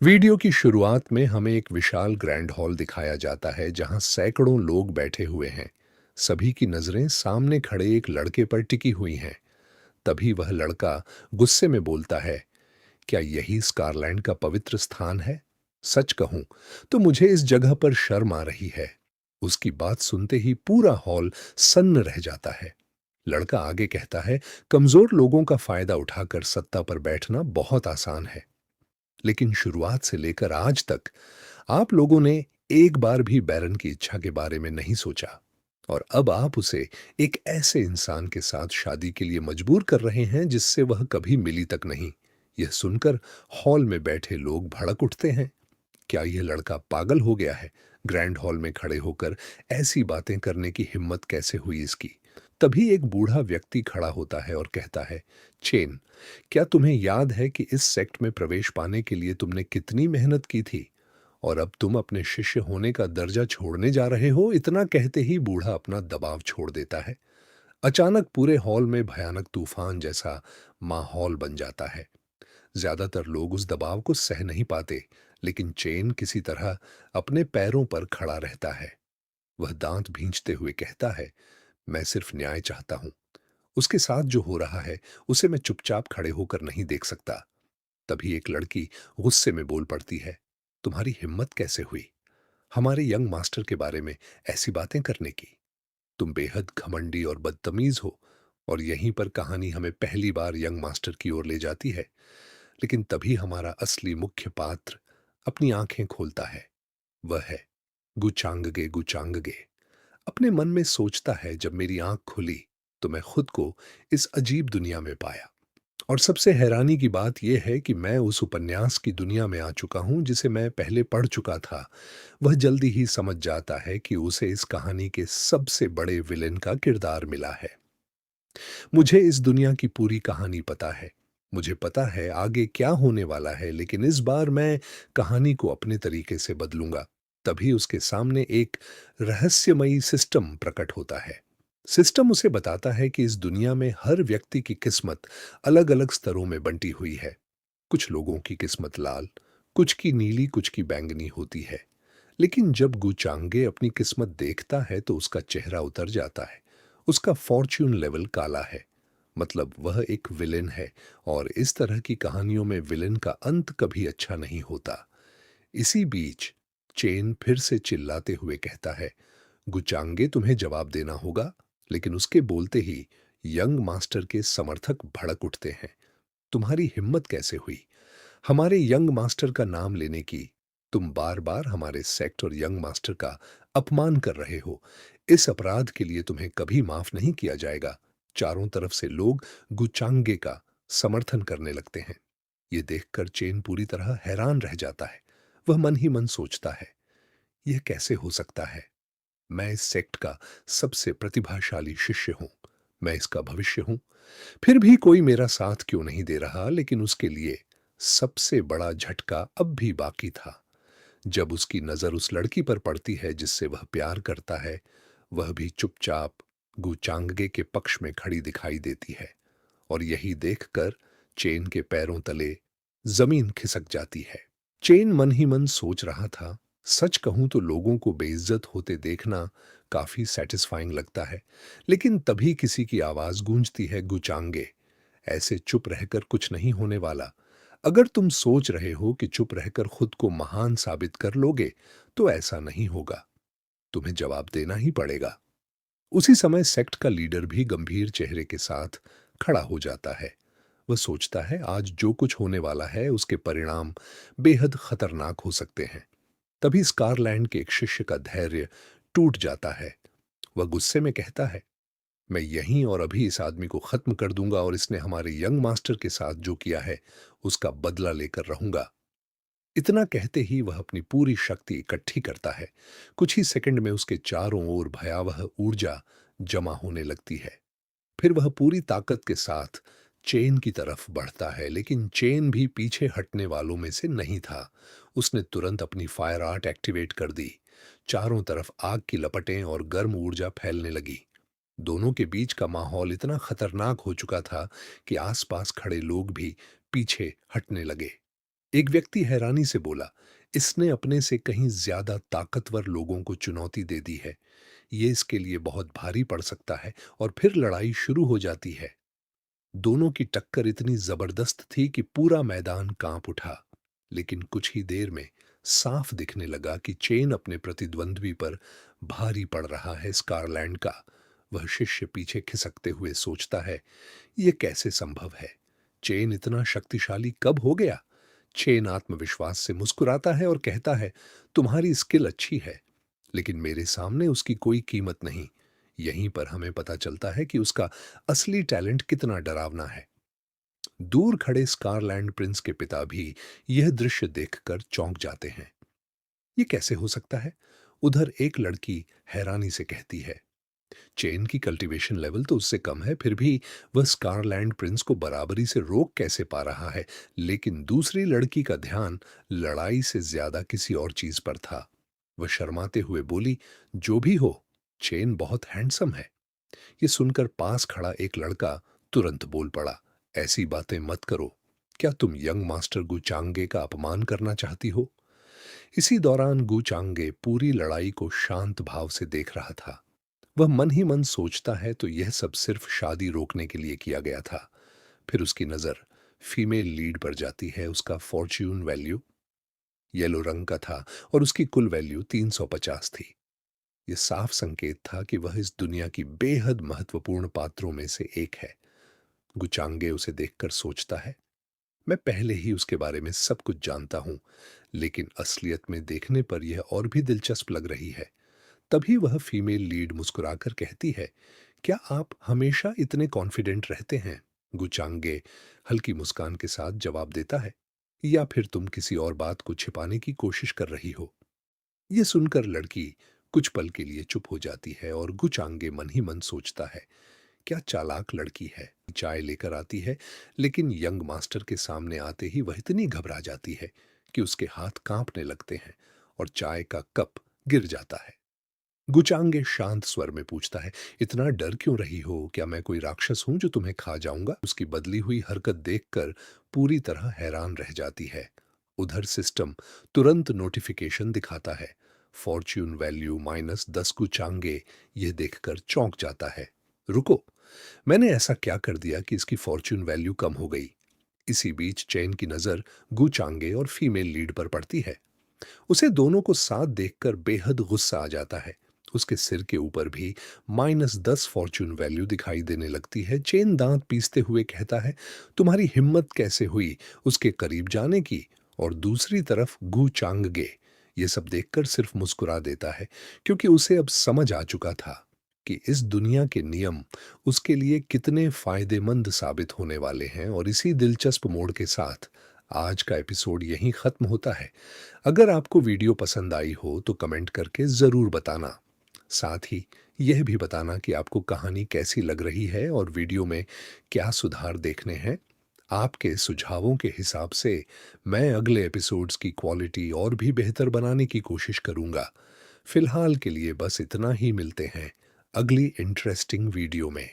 Video की शुरुआत में हमें एक विशाल ग्रैंड हॉल दिखाया जाता है जहां सैकड़ों लोग बैठे हुए हैं। सभी की नजरें सामने खड़े एक लड़के पर टिकी हुई हैं। तभी वह लड़का गुस्से में बोलता है, क्या यही स्कारलैंड का पवित्र स्थान है? सच कहूं तो मुझे इस जगह पर शर्म आ रही है। उसकी बात सुनते ही पूरा हॉल सन्न रह जाता है। लड़का आगे कहता है, कमजोर लोगों का फायदा उठाकर सत्ता पर बैठना बहुत आसान है, लेकिन शुरुआत से लेकर आज तक आप लोगों ने एक बार भी बैरन की इच्छा के बारे में नहीं सोचा। और अब आप उसे एक ऐसे इंसान के साथ शादी के लिए मजबूर कर रहे हैं जिससे वह कभी मिली तक नहीं। यह सुनकर हॉल में बैठे लोग भड़क उठते हैं। क्या यह लड़का पागल हो गया है? ग्रैंड हॉल में खड़े होकर ऐसी बातें करने की हिम्मत कैसे हुई इसकी? तभी एक बूढ़ा व्यक्ति खड़ा होता है और कहता है, चेन, क्या तुम्हें याद है कि इस सेक्ट में प्रवेश पाने के लिए तुमने कितनी मेहनत की थी? और अब तुम अपने शिष्य होने का दर्जा छोड़ने जा रहे हो? इतना कहते ही बूढ़ा अपना दबाव छोड़ देता है। अचानक पूरे हॉल में भयानक तूफान जैसा माहौल बन जाता है। ज्यादातर लोग उस दबाव को सह नहीं पाते, लेकिन चेन किसी तरह अपने पैरों पर खड़ा रहता है। वह दांत भींचते हुए कहता है, मैं सिर्फ न्याय चाहता हूं। उसके साथ जो हो रहा है उसे मैं चुपचाप खड़े होकर नहीं देख सकता। तभी एक लड़की गुस्से में बोल पड़ती है, तुम्हारी हिम्मत कैसे हुई हमारे यंग मास्टर के बारे में ऐसी बातें करने की? तुम बेहद घमंडी और बदतमीज हो। और यहीं पर कहानी हमें पहली बार यंग मास्टर की ओर ले जाती है। लेकिन तभी हमारा असली मुख्य पात्र अपनी आंखें खोलता है। वह है गुचांगगे। गुचांगगे अपने मन में सोचता है, जब मेरी आंख खुली तो मैं खुद को इस अजीब दुनिया में पाया। और सबसे हैरानी की बात यह है कि मैं उस उपन्यास की दुनिया में आ चुका हूं जिसे मैं पहले पढ़ चुका था। वह जल्दी ही समझ जाता है कि उसे इस कहानी के सबसे बड़े विलेन का किरदार मिला है। मुझे इस दुनिया की पूरी कहानी पता है। मुझे पता है आगे क्या होने वाला है, लेकिन इस बार मैं कहानी को अपने तरीके से बदलूंगा। तभी उसके सामने एक रहस्यमयी सिस्टम प्रकट होता है। सिस्टम उसे बताता है कि इस दुनिया में हर व्यक्ति की किस्मत अलग-अलग स्तरों में बंटी हुई है। कुछ लोगों की किस्मत लाल, कुछ की नीली, कुछ की बैंगनी होती है। लेकिन जब गुचांगे अपनी किस्मत देखता है तो उसका चेहरा उतर जाता है। उसका फॉर्च्यून लेवल काला है। मतलब वह एक विलेन है। और इस तरह की कहानियों में विलेन का अंत कभी अच्छा नहीं होता। इसी बीच चेन फिर से चिल्लाते हुए कहता है, गुचांगे तुम्हें जवाब देना होगा। लेकिन उसके बोलते ही यंग मास्टर के समर्थक भड़क उठते हैं। तुम्हारी हिम्मत कैसे हुई हमारे यंग मास्टर का नाम लेने की? तुम बार बार हमारे सेक्ट और यंग मास्टर का अपमान कर रहे हो। इस अपराध के लिए तुम्हें कभी माफ नहीं किया जाएगा। चारों तरफ से लोग गुचांगे का समर्थन करने लगते हैं। ये देखकर चेन पूरी तरह हैरान रह जाता है। वह मन ही मन सोचता है, यह कैसे हो सकता है? मैं इस सेक्ट का सबसे प्रतिभाशाली शिष्य हूं। मैं इसका भविष्य हूं। फिर भी कोई मेरा साथ क्यों नहीं दे रहा? लेकिन उसके लिए सबसे बड़ा झटका अब भी बाकी था। जब उसकी नजर उस लड़की पर पड़ती है जिससे वह प्यार करता है, वह भी चुपचाप गुचांगगे के पक्ष में खड़ी दिखाई देती है। और यही देखकर चेन के पैरों तले जमीन खिसक जाती है। चेन मन ही मन सोच रहा था, सच कहूं तो लोगों को बेइज्जत होते देखना काफी सेटिस्फाइंग लगता है। लेकिन तभी किसी की आवाज गूंजती है, गुचांगे, ऐसे चुप रहकर कुछ नहीं होने वाला। अगर तुम सोच रहे हो कि चुप रहकर खुद को महान साबित कर लोगे, तो ऐसा नहीं होगा। तुम्हें जवाब देना ही पड़ेगा। उसी समय सेक्ट का लीडर भी गंभीर चेहरे के साथ खड़ा हो जाता है। वह सोचता है आज जो कुछ होने वाला है उसके परिणाम बेहद खतरनाक हो सकते हैं। तभी स्कारलैंड के एक शिष्य का धैर्य टूट जाता है। वह गुस्से में कहता है, मैं यहीं और अभी इस आदमी को खत्म कर दूंगा और इसने हमारे यंग मास्टर के साथ जो किया है उसका बदला लेकर रहूंगा। इतना कहते ही वह अपनी पूरी शक्ति इकट्ठी करता है। कुछ ही सेकंड में उसके चारों ओर भयावह ऊर्जा जमा होने लगती है। फिर वह पूरी ताकत के साथ चेन की तरफ बढ़ता है, लेकिन चेन भी पीछे हटने वालों में से नहीं था। उसने तुरंत अपनी फायर आर्ट एक्टिवेट कर दी। चारों तरफ आग की लपटें और गर्म ऊर्जा फैलने लगी। दोनों के बीच का माहौल इतना खतरनाक हो चुका था कि आसपास खड़े लोग भी पीछे हटने लगे। एक व्यक्ति हैरानी से बोला, इसने अपने से कहीं ज्यादा ताकतवर लोगों को चुनौती दे दी है। ये इसके लिए बहुत भारी पड़ सकता है। और फिर लड़ाई शुरू हो जाती है। दोनों की टक्कर इतनी जबरदस्त थी कि पूरा मैदान कांप उठा। लेकिन कुछ ही देर में साफ दिखने लगा कि चेन अपने प्रतिद्वंद्वी पर भारी पड़ रहा है। स्कारलैंड का वह शिष्य पीछे खिसकते हुए सोचता है, यह कैसे संभव है? चेन इतना शक्तिशाली कब हो गया? चेन आत्मविश्वास से मुस्कुराता है और कहता है, तुम्हारी स्किल अच्छी है, लेकिन मेरे सामने उसकी कोई कीमत नहीं। यहीं पर हमें पता चलता है कि उसका असली टैलेंट कितना डरावना है। दूर खड़े स्कारलैंड प्रिंस के पिता भी यह दृश्य देखकर चौंक जाते हैं। ये कैसे हो सकता है? उधर एक लड़की हैरानी से कहती है, चेन की कल्टीवेशन लेवल तो उससे कम है, फिर भी वह स्कारलैंड प्रिंस को बराबरी से रोक कैसे पा रहा है? लेकिन दूसरी लड़की का ध्यान लड़ाई से ज्यादा किसी और चीज पर था। वह शर्माते हुए बोली, जो भी हो, चेन बहुत हैंडसम है। ये सुनकर पास खड़ा एक लड़का तुरंत बोल पड़ा, ऐसी बातें मत करो। क्या तुम यंग मास्टर गुचांगे का अपमान करना चाहती हो? इसी दौरान गुचांगे पूरी लड़ाई को शांत भाव से देख रहा था। वह मन ही मन सोचता है, तो यह सब सिर्फ शादी रोकने के लिए किया गया था। फिर उसकी नजर फीमेल लीड पर जाती है। उसका फॉर्च्यून वैल्यू येलो रंग का था और उसकी कुल वैल्यू 350 थी। यह साफ संकेत था कि वह इस दुनिया की बेहद महत्वपूर्ण पात्रों में से एक है। गुचांगे उसे देखकर सोचता है, मैं पहले ही उसके बारे में सब कुछ जानता हूं, लेकिन असलियत में देखने पर यह और भी दिलचस्प लग रही है। तभी वह फीमेल लीड मुस्कुराकर कहती है, क्या आप हमेशा इतने कॉन्फिडेंट रहते हैं? गुचांगे हल्की मुस्कान के साथ जवाब देता है, या फिर तुम किसी और बात को छिपाने की कोशिश कर रही हो? यह सुनकर लड़की कुछ पल के लिए चुप हो जाती है और गुचांगे मन ही मन सोचता है, क्या चालाक लड़की है। चाय लेकर आती है, लेकिन यंग मास्टर के सामने आते ही वह इतनी घबरा जाती है कि उसके हाथ कांपने लगते हैं और चाय का कप गिर जाता है। गुचांगे शांत स्वर में पूछता है, इतना डर क्यों रही हो? क्या मैं कोई राक्षस हूं जो तुम्हें खा जाऊंगा? उसकी बदली हुई हरकत देखकर पूरी तरह हैरान रह जाती है। उधर सिस्टम तुरंत नोटिफिकेशन दिखाता है, फॉर्च्यून वैल्यू -10। गुचांगे यह देखकर चौंक जाता है। रुको, मैंने ऐसा क्या कर दिया कि इसकी फॉर्च्यून वैल्यू कम हो गई? इसी बीच चैन की नजर गुचांगे और फीमेल लीड पर पड़ती है। उसे दोनों को साथ देखकर बेहद गुस्सा आ जाता है। उसके सिर के ऊपर भी -10 फॉर्च्यून वैल्यू दिखाई देने लगती है। चेन दांत पीसते हुए कहता है, तुम्हारी हिम्मत कैसे हुई उसके करीब जाने की? और दूसरी तरफ गु चांगगे ये सब देखकर सिर्फ मुस्कुरा देता है, क्योंकि उसे अब समझ आ चुका था कि इस दुनिया के नियम उसके लिए कितने फायदेमंद साबित होने वाले हैं। और इसी दिलचस्प मोड़ के साथ आज का एपिसोड यहीं खत्म होता है। अगर आपको वीडियो पसंद आई हो तो कमेंट करके जरूर बताना। साथ ही यह भी बताना कि आपको कहानी कैसी लग रही है और वीडियो में क्या सुधार देखने हैं। आपके सुझावों के हिसाब से मैं अगले एपिसोड्स की क्वालिटी और भी बेहतर बनाने की कोशिश करूंगा। फिलहाल के लिए बस इतना ही। मिलते हैं अगली इंटरेस्टिंग वीडियो में।